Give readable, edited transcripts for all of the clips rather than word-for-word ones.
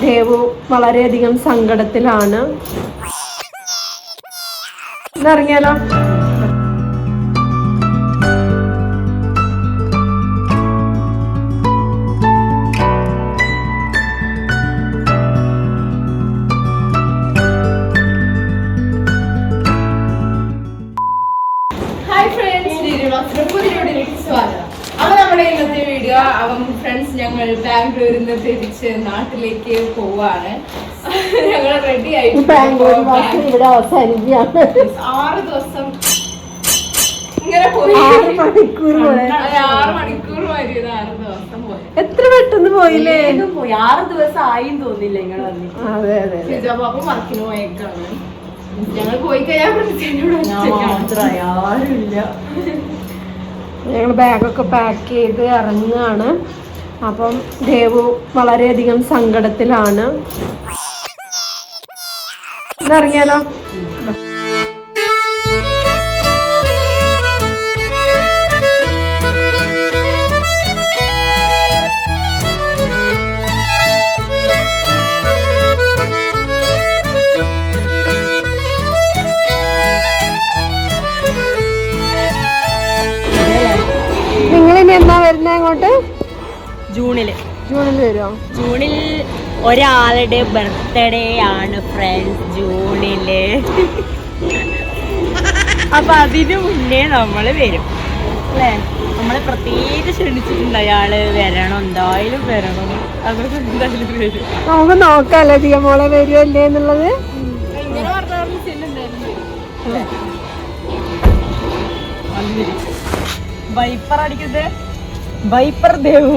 ദേവു വളരെയധികം സങ്കടത്തിലാണ്. ഇറങ്ങിയാലോ? നമ്മുടെ ഇന്നത്തെ വീഡിയോ ഫ്രണ്ട്സ് ഞങ്ങൾ ബാംഗ്ലൂരിൽ നിന്ന് തിരിച്ച് നാട്ടിലേക്ക് പോവാണ്. ഞങ്ങൾ റെഡി ആയിട്ട് 6 ദിവസം ഇങ്ങനെ പോയി. 6 മണിക്കൂർ പോയത് 6 ദിവസം പോയി. എത്ര പെട്ടെന്ന് പോയില്ലേ? 6 ദിവസം ആയും തോന്നില്ല നിങ്ങൾ അപ്പം വർക്കിന് പോയേക്കാണ്. ഞങ്ങൾ പോയി കഴിഞ്ഞാൽ ആരുമില്ല. ഞങ്ങൾ ബാഗൊക്കെ പാക്ക് ചെയ്ത് ഇറങ്ങുകയാണ്. അപ്പം ദേവു വളരെയധികം സങ്കടത്തിലാണ്. ഇറങ്ങിയാലോ? എന്നാ വരുന്നേ അങ്ങോട്ട്? ജൂണിൽ വരുമോ? ജൂണിൽ ഒരാളുടെ ബർത്ത്ഡേ ആണ് ഫ്രണ്ട്സ്, ജൂണില്. അപ്പൊ അതിനു മുന്നേ നമ്മള് വരും അല്ലേ? നമ്മള് പ്രത്യേകിച്ച് ക്ഷണിച്ചിട്ടുണ്ട്. അയാള് വരണം, എന്തായാലും വരണം. അതൊക്കെ എന്തായാലും വരും. നമുക്ക് നോക്കാല്ലേ ദിയ മോളെ വരുമല്ലേ എന്നുള്ളത്. വൈപ്പർ അടിക്കുന്നത് വൈപ്പർ ദേവു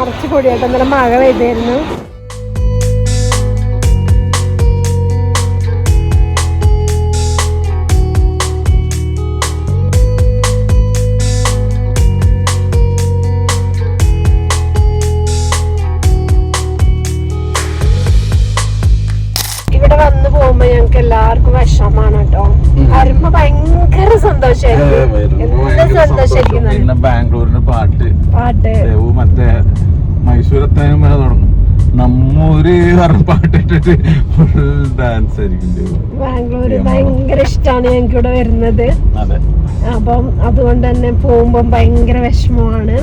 അറച്ചു പൊടിയായിട്ട് ഇന്നലെ മഴ പെയ്തായിരുന്നു. ഇവിടെ വന്നു പോകുമ്പോ ഞങ്ങക്ക് എല്ലാവർക്കും വിഷമാണ് കേട്ടോ. വരുമ്പോ ഭയങ്കര സന്തോഷായിരിക്കും. എന്ത് സന്തോഷായിരിക്കും. ബാംഗ്ലൂരിന് പാട്ട് മറ്റേ മൈസൂരെത്താനും വരെ തുടങ്ങും. നമ്മൂര് പാട്ടിട്ടിട്ട് ഫുൾ ഡാൻസ് ആയിരിക്കും. ബാംഗ്ലൂര് ഭയങ്കര ഇഷ്ടമാണ് ഞങ്ങൾക്ക് ഇവിടെ വരുന്നത്. അപ്പം അതുകൊണ്ട് തന്നെ പോകുമ്പോ ഭയങ്കര വിഷമമാണ്.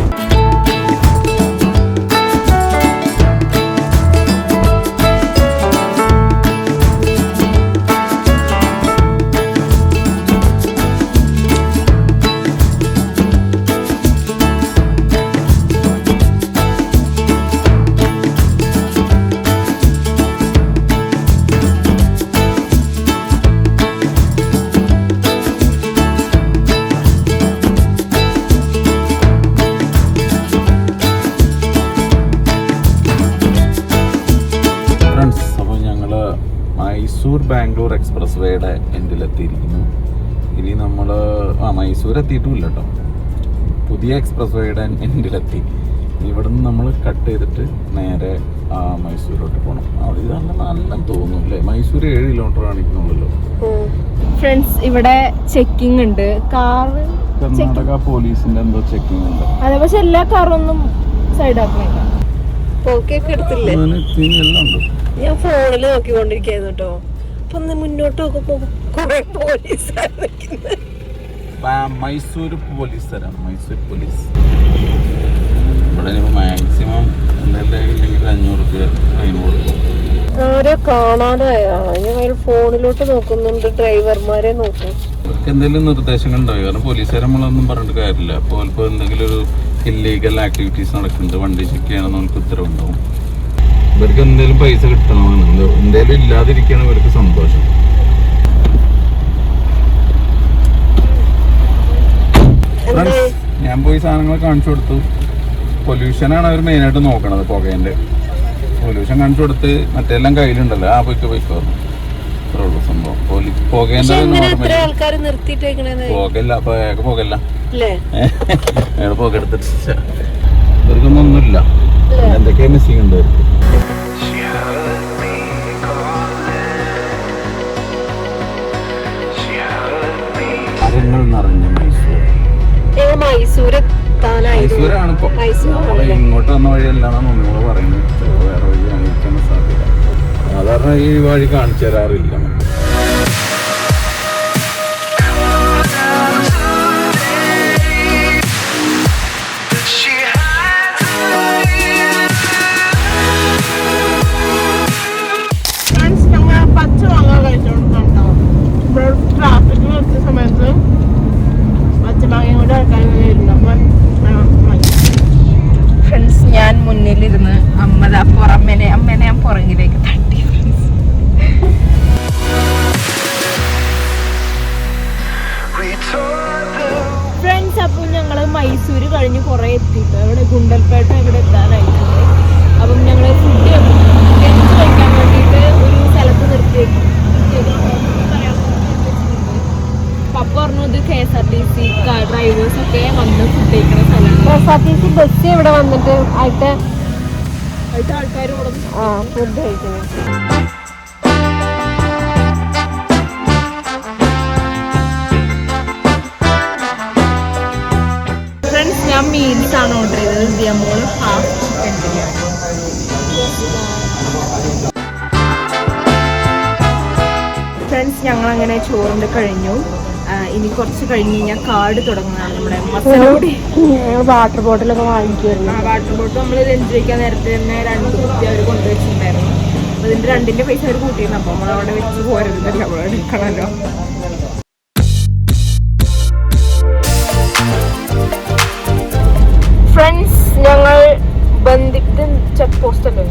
ബാംഗ്ലൂർ എക്സ്പ്രസ് വേയുടെ എൻഡിലെത്തിയിരിക്കുന്നു. ഇനി നമ്മൾ മൈസൂർ എത്തിയിട്ടുമില്ല കേട്ടോ. പുതിയ എക്സ്പ്രസ് വേയുടെ എൻഡിലെത്തി. ഇവിടെ നിന്ന് നമ്മൾ കട്ട് ചെയ്തിട്ട് നേരെ മൈസൂരോട്ട് പോകണം. അത് നല്ല തോന്നും അല്ലേ? മൈസൂർ 7 കിലോമീറ്റർ കാണിക്കുന്നുള്ളല്ലോ. ഫ്രണ്ട്സ് ഇവിടെ ചെക്കിംഗ് ഉണ്ട്. കർണാടക പോലീസിന്റെ എന്തോ ചെക്കിംഗ് ഉണ്ട്. അതെ, പക്ഷെ എല്ലാ കാറൊന്നും സൈഡ് ആക്കണില്ല. എടുത്തില്ലേ? ഞാൻ ഫോണില് നോക്കിക്കൊണ്ടിരിക്കുന്നു കേട്ടോ. മുന്നോട്ട് മൈസൂർ പോലീസ് തരാം. മൈസൂർ പോലീസ് ഇവിടെ മാക്സിമം 500 ഫൈൻ കൊടുക്കും. ആരെ കാണാതായോ? ഞാൻ ഫോണിലോട്ട് നോക്കുന്നുണ്ട്, ഡ്രൈവർമാരെ നോക്കും. അവർക്ക് എന്തെങ്കിലും നിർദ്ദേശങ്ങൾ ഉണ്ടാവും. കാരണം പോലീസുകാരെ നമ്മളൊന്നും പറഞ്ഞിട്ട് കാര്യമില്ല. അപ്പോൾ ഇപ്പോൾ എന്തെങ്കിലും ഒരു ഇല്ലീഗൽ ആക്ടിവിറ്റീസ് നടക്കുന്നുണ്ട്, വണ്ടി ചെക്ക് ചെയ്യണമെന്ന് നമുക്ക് ഉത്തരവുണ്ടാവും. ഇവർക്ക് എന്തെങ്കിലും പൈസ കിട്ടണമെന്ന്, എന്തെങ്കിലും ഇല്ലാതിരിക്കുകയാണ് ഇവർക്ക് സന്തോഷം. ഞാൻ പോയി സാധനങ്ങൾ കാണിച്ചു കൊടുത്തു. പൊല്യൂഷനാണ് അവർ മെയിനായിട്ട് നോക്കണത്. പുകേൻ്റെ പൊല്യൂഷൻ കാണിച്ചു കൊടുത്ത് മറ്റെല്ലാം കയ്യിലുണ്ടല്ലോ, പോയിക്കോ അത്രേ ഉള്ളൂ സംഭവം. പുകേൻ്റെ പുകയില്ല, പുകയില്ല അയാൾ പുക എടുത്തിട്ട് ഇവർക്കൊന്നും ഒന്നുമില്ല. എന്തൊക്കെയാ മിസ്സിങ് ഉണ്ട് അവർക്ക്. മരങ്ങൾ നിറഞ്ഞ മൈസൂരാണ് ഇപ്പൊ. ഇങ്ങോട്ട് വന്ന വഴിയല്ലാന്നാണ് നമ്മള് പറയുന്നത്. ഈ വഴി കാണിച്ചു തരാറില്ല. ഫ്രണ്ട്സ്, ഞാൻ മുന്നിലിരുന്ന് അമ്മേനെ ഞാൻ പുറകിലേക്ക് തട്ടി. ഫ്രണ്ട്സ്, അപ്പോൾ ഞങ്ങൾ മൈസൂര് കഴിഞ്ഞ് കുറേ എത്തിയിട്ട് അവിടെ ഗുണ്ടൽപേട്ട ഇവിടെ എത്താനായിട്ടുണ്ട്. അപ്പം ഞങ്ങൾ ഫുഡ് ലഞ്ച് കഴിക്കാൻ വേണ്ടിയിട്ട് ഒരു സ്ഥലത്ത് നിർത്തി. പപ്പ പറഞ്ഞു ഇത് KSRTC ഡ്രൈവേഴ്സ് ഒക്കെ വന്ന് ഫുഡ് കഴിക്കുന്ന സ്ഥലമാണ്. KSRTC ബസ് ഇവിടെ വന്നിട്ട് ആയിട്ട് ആൾക്കാർ ഇവിടെ ഫുഡ് കഴിക്കുന്നത്. ഫ്രണ്ട്സ്, ഞാൻ മീൽസ് ആണ് ഓർഡർ ചെയ്തത്. ദിയമോള് ഹാഫ് ചിക്കൻ ബിരിയാണി. ഫ്രണ്ട്സ്, ഞങ്ങൾ അങ്ങനെ ചോറിൻ്റെ കഴിഞ്ഞു. ഇനി കുറച്ച് കഴിഞ്ഞ് കഴിഞ്ഞാൽ കാർഡ് തുടങ്ങുന്നതാണ് നമ്മുടെ മസാലപ്പൊടി. വാട്ടർ ബോട്ടിലൊക്കെ വാങ്ങിക്കുമായിരുന്നു. വാട്ടർ ബോട്ടിൽ നമ്മൾ ലഞ്ച് കഴിക്കാൻ നേരത്തെ തന്നെ 2 കുത്തി അവർ കൊണ്ടുവച്ചിട്ടുണ്ടായിരുന്നു. അപ്പോൾ ഇതിൻ്റെ 2ന്റെ പൈസ അവർ കൂട്ടിയിരുന്നു. അപ്പോൾ നമ്മളവിടെ വെച്ച് പോരുന്നില്ല, നമ്മളവിടെ എടുക്കണമല്ലോ. ഫ്രണ്ട്സ്, ഞങ്ങൾ ബന്ദിട്ട് ചെക്ക് പോസ്റ്റ് അല്ലേ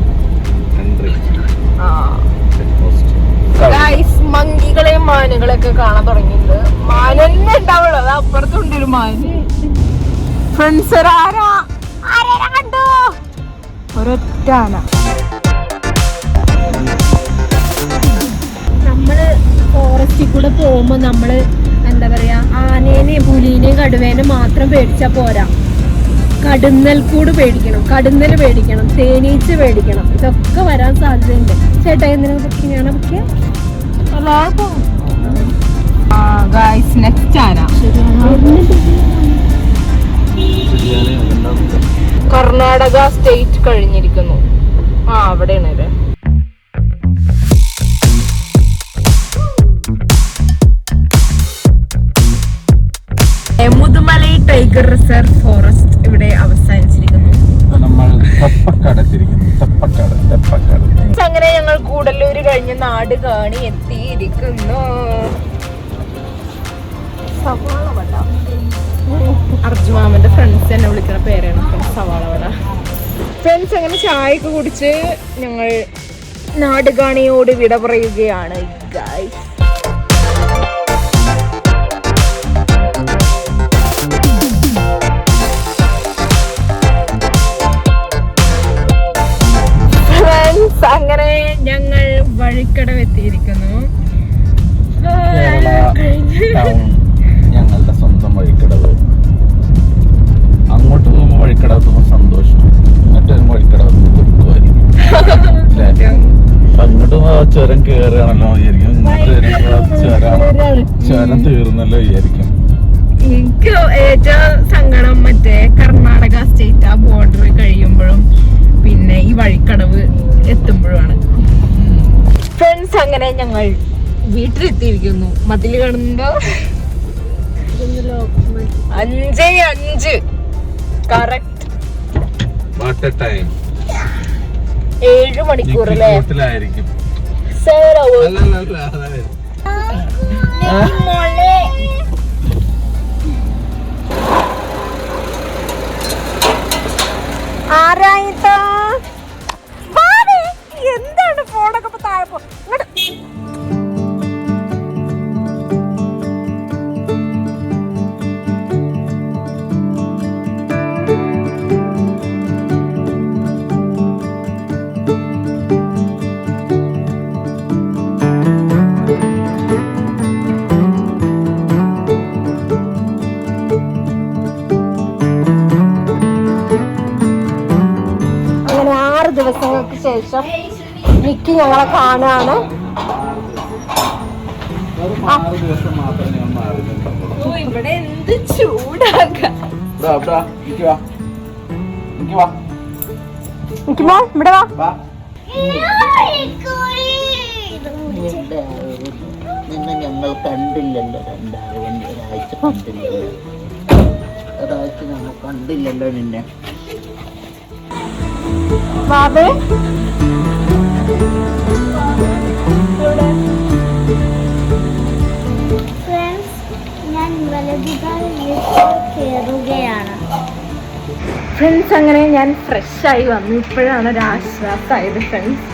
ഗൈസ്, മങ്കികളെയും മാനുകളെയൊക്കെ കാണാൻ തുടങ്ങിയിട്ടുണ്ട്. മാനന്നെ ഉണ്ടാവുള്ളൂ, അത് അപ്പുറത്തുണ്ട് ഒരു മാന്. ഫ്രണ്ട്സ്, ആരാ കണ്ടു? ഒരൊറ്റ ആന. നമ്മള് ഫോറസ്റ്റിൽ കൂടെ പോകുമ്പോ നമ്മള് എന്താ പറയാ, ആനേനെയും പുലീനെയും കടുവേനെയും മാത്രം പേടിച്ചാ പോരാ. കടുന്നൽക്കൂട് പേടിക്കണം, കടുന്നൽ പേടിക്കണം, തേനീച്ച പേടിക്കണം. ഇതൊക്കെ വരാൻ സാധ്യതയുണ്ട്. ചേട്ടാ എന്തിനാ പൊക്കി? ഞാനാ പൊക്കിയ ഗൈസ്, നെക്സ്റ്റ് ആന കർണാടക സ്റ്റേറ്റ് കഴിഞ്ഞിരിക്കുന്നു. അവിടെയാണ് അല്ലേ. മുതുമലൈ ടൈഗർ റിസർവ് ഫോറസ്റ്റ് ഇവിടെ അവസാനിച്ചിരിക്കുന്നു. നമ്മൾ അങ്ങനെ ഞങ്ങൾ കൂടല്ലൂര് കഴിഞ്ഞ് നാട് കാണി എത്തിയിരിക്കുന്നു. സവാളവട. അർജുമാമന്റെ ഫ്രണ്ട്സ് എന്നെ വിളിക്കുന്ന പേരാണ് സവാളവട. ഫ്രണ്ട്സ്, അങ്ങനെ ചായയൊക്കെ കുടിച്ച് ഞങ്ങൾ നാട് കാണിയോട് വിട പറയുകയാണ് ഗൈസ്. അങ്ങനെ ഞങ്ങൾ വഴിക്കടവ് എത്തിയിരിക്കുന്നു. ഞങ്ങളുടെ സ്വന്തം വഴിക്കടവ്. അങ്ങോട്ട് പോകുമ്പോൾ വഴിക്കടവ് സന്തോഷം, മറ്റൊരു വഴിക്കടവ് ദുഃഖമായിരിക്കും. അങ്ങോട്ട് ചുരം കയറുകയാണല്ലോ വിചാരിക്കും, ഇങ്ങോട്ട് ചുരം തീർന്നല്ലോ വിചാരിക്കും. എനിക്ക് ഏറ്റവും സങ്കടം മറ്റേ കർണാടക സ്റ്റേറ്റ് ആ ബോർഡർ കഴിയുമ്പോഴും പിന്നെ ഈ വഴിക്കടവ് എത്തുമ്പോഴാണ്. ഫ്രണ്ട്സ്, അങ്ങനെ ഞങ്ങൾ വീട്ടിലെത്തിയിരിക്കുന്നു. മതിൽ കാണുന്നുണ്ടോ? 5:05 കറക്റ്റ്. 7 മണിക്കൂർ അല്ലേ? ആരായിട്ടാ എന്താണ് ഫോണൊക്കെ താഴെ ദിവസങ്ങൾക്ക് ശേഷം നിക്കി ഞങ്ങളെ കാണാണ്. ഇവിടെ എന്ത് ചൂടാക്കാം. ഇവിടെ വാ. നിന്നെ ഞങ്ങൾ കണ്ടില്ലല്ലോ, ഒരാഴ്ച കണ്ടില്ലല്ലോ, ഒരാഴ്ച ഞങ്ങൾ കണ്ടില്ലല്ലോ നിന്നെ. ബാബേ ഞാൻ വലതുകാലിൽ കയറുകയാണ്. ഫ്രണ്ട്സ്, അങ്ങനെ ഞാൻ ഫ്രഷായി വന്നു. ഇപ്പോഴാണ് ഒരു ആശ്വാസമായത് ഫ്രണ്ട്സ്.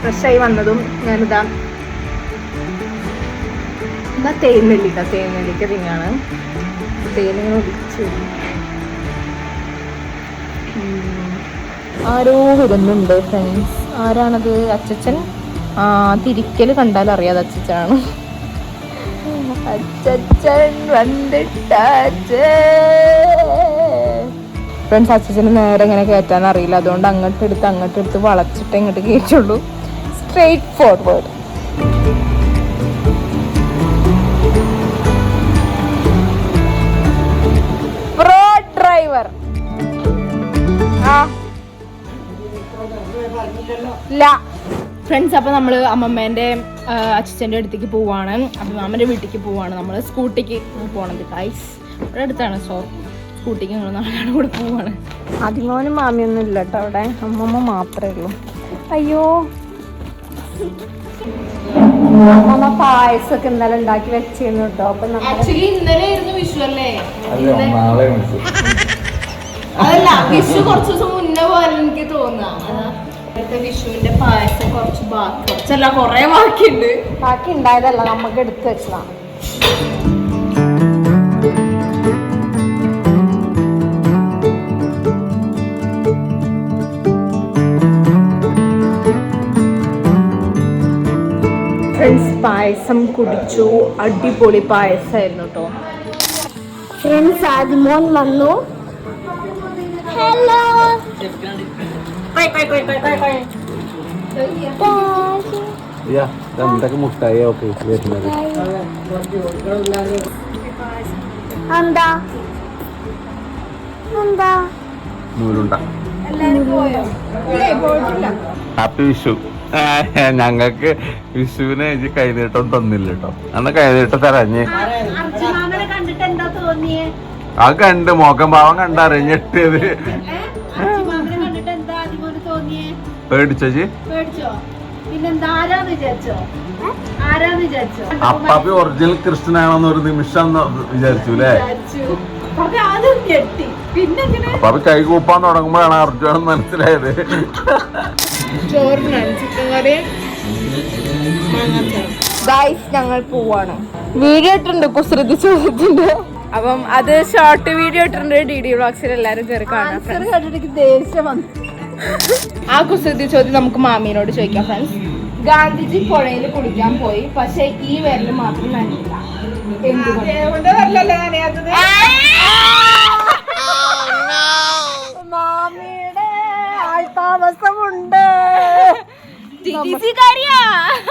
ഫ്രഷായി വന്നതും ഞാനിതാ തേനെല്ലിക്ക തിങ്ങാണ്. തേനിങ്ങനെ ഒഴിച്ചു. ആരോ വരുന്നുണ്ട് ഫ്രണ്ട്സ്. ആരാണത്? അച്ചച്ചൻ. തിരിക്കല് കണ്ടാൽ അറിയാതെ അച്ചച്ചനാണ്. അച്ചച്ചൻ വന്നിട്ടാച്ച്. ഫ്രണ്ട്സ്, അച്ചച്ചന് നേരെ ഇങ്ങനെ കയറ്റാൻ അറിയില്ല. അതുകൊണ്ട് അങ്ങോട്ടെടുത്ത് വളച്ചിട്ട് ഇങ്ങോട്ട് കയറ്റുള്ളൂ. Straight forward. Pro driver. Friends, അപ്പോൾ നമ്മൾ അമ്മമ്മേൻ്റെ അച്ഛൻ്റെ അടുത്തേക്ക് പോവാണ്. അപ്പം മാമൻ്റെ വീട്ടിലേക്ക് പോവാണ്. നമ്മൾ സ്കൂട്ടിക്ക് പോകണത് ഗൈസ്. ഇവിടെ അടുത്താണ്. സോ സ്കൂട്ടിക്ക് ഞങ്ങൾ നാളെ കൂടെ പോവാണ്. അതിമോനും മാമിയൊന്നും ഇല്ല കേട്ടോ അവിടെ. അമ്മമ്മ മാത്രമേ ഉള്ളൂ. അയ്യോ, അമ്മമ്മ പായസമൊക്കെ ഇന്നലെ ഉണ്ടാക്കി വെച്ചിരുന്നു കേട്ടോ. അപ്പം ആക്ച്വലി ഇന്നലെ ആയിരുന്നു വിഷു അല്ലേ? നാളെ അതല്ല, വിഷു കുറച്ച് ദിവസം മുന്നേ പോലെ എനിക്ക് തോന്നുക. വിഷുവിന്റെ പായസം കുറച്ചല്ല കൊറേ ബാക്കിയുണ്ട്. ബാക്കി ഉണ്ടായതല്ല, നമുക്ക് എടുത്തു വെച്ചതാണ്. ഫ്രണ്ട്സ്, പായസം കുടിച്ചു. അടിപൊളി പായസമായിരുന്നു കേട്ടോ. ഫ്രണ്ട്സ്, ആദ്യമോൻ വന്നു. ഹലോ. എന്തൊക്കെ മുട്ടായി ഒക്കെ വരുന്നത്. എന്താ എന്താ നൂലുണ്ട. ഹാപ്പി വിഷു. ഞങ്ങക്ക് വിഷുവിന് കൈനീട്ടം തന്നില്ല കേട്ടോ. അന്ന് കൈനീട്ടം തരഞ്ഞ് കണ്ടിട്ട് എന്താ തോന്നിയേ? അത് കണ്ട് മോക്കം ഭാവം കണ്ടറിഞ്ഞിട്ടത് കണ്ടിട്ട് എന്താ ആദ്യമോന് തോന്നിയേ? പേടിച്ചി. പേടിച്ചോ? പിന്നെന്താ? ആരാന്ന് വിചാരിച്ചോ? അപ്പാപ്പി ഒറിജിനൽ ക്രിസ്ത്യനാണെന്ന് ഒരു നിമിഷം വിചാരിച്ചു അല്ലേ? അപ്പാപ്പി കൈ കൂപ്പാൻ തുടങ്ങുമ്പോഴാണ് അർജുൻ മനസ്സിലായത്. ചോറിനാണ് ചിക്കൻ കറി. ഗൈസ്, ഞങ്ങൾ പോവാണ്. വീഡിയോ ഇട്ടിട്ടുണ്ട്, കുസൃതി ചോദിച്ചിട്ടുണ്ട്. അപ്പം അത് ഷോർട്ട് വീഡിയോ ഇട്ടിട്ടുണ്ട്. DD വ്ളോഗ്സിൽ എല്ലാരും കയറി കാണാം. ദേഷ്യം വന്നു. ആ കുസൃതി ചോദ്യം നമുക്ക് മാമീനോട് ചോദിക്കാം ഫ്രണ്ട്സ്. ഗാന്ധിജി പുഴയിൽ കുളിക്കാൻ പോയി, പക്ഷെ ഈ വിരല് മാത്രം നനയില്ല. മാമിയുടെ ആൾത്താമസമുണ്ട്.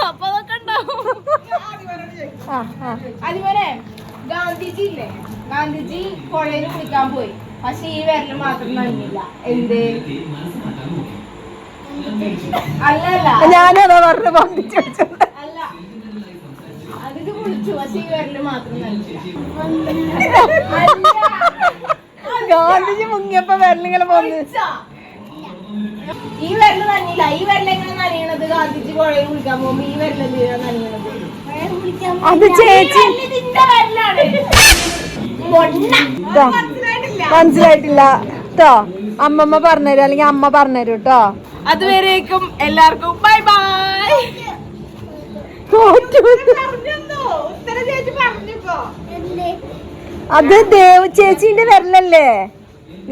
അപ്പൊ അതൊക്കെ ഉണ്ടാവും. അതുപോലെ ഗാന്ധിജി ഇല്ലേ, ഗാന്ധിജി പുഴയിൽ കുളിക്കാൻ പോയി, പക്ഷെ ഈ വിരല് മാത്രം നനഞ്ഞില്ല. എന്തേ? അല്ലല്ല, ഞാനതാ പറഞ്ഞു. അല്ല, അതിന് കുളിച്ചു, പക്ഷെ ഈ വിരല് മാത്രം നനഞ്ഞില്ല. ഗാന്ധിജി മുങ്ങിയപ്പോ വിരലിങ്ങനെ പോന്നു. ഈ വിരല് നനഞ്ഞില്ല. ഈ വിരൽ എങ്ങനെ നനയണത്? ഗാന്ധിജി പുഴയിൽ കുളിക്കാൻ പോകുമ്പോ ഈ വിരൽ എന്തിനാ നനയണത്? അത് ചേച്ചി മനസ്സിലായിട്ടില്ല കേട്ടോ. അമ്മമ്മ പറഞ്ഞുതരും, അല്ലെങ്കിൽ അമ്മ പറഞ്ഞുതരും കേട്ടോ. അതുവരേക്കും എല്ലാവർക്കും ബൈ ബൈ. അത് ദേവ് ചേച്ചിന്റെ വിരലല്ലേ?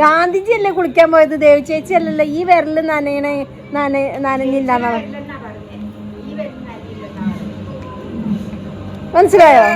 ഗാന്ധിജി അല്ലേ കുളിക്കാൻ പോയത്? ദേവ് ചേച്ചി അല്ലല്ലോ. ഈ വിരല് നനഞ്ഞില്ല. മനസ്സിലായോ?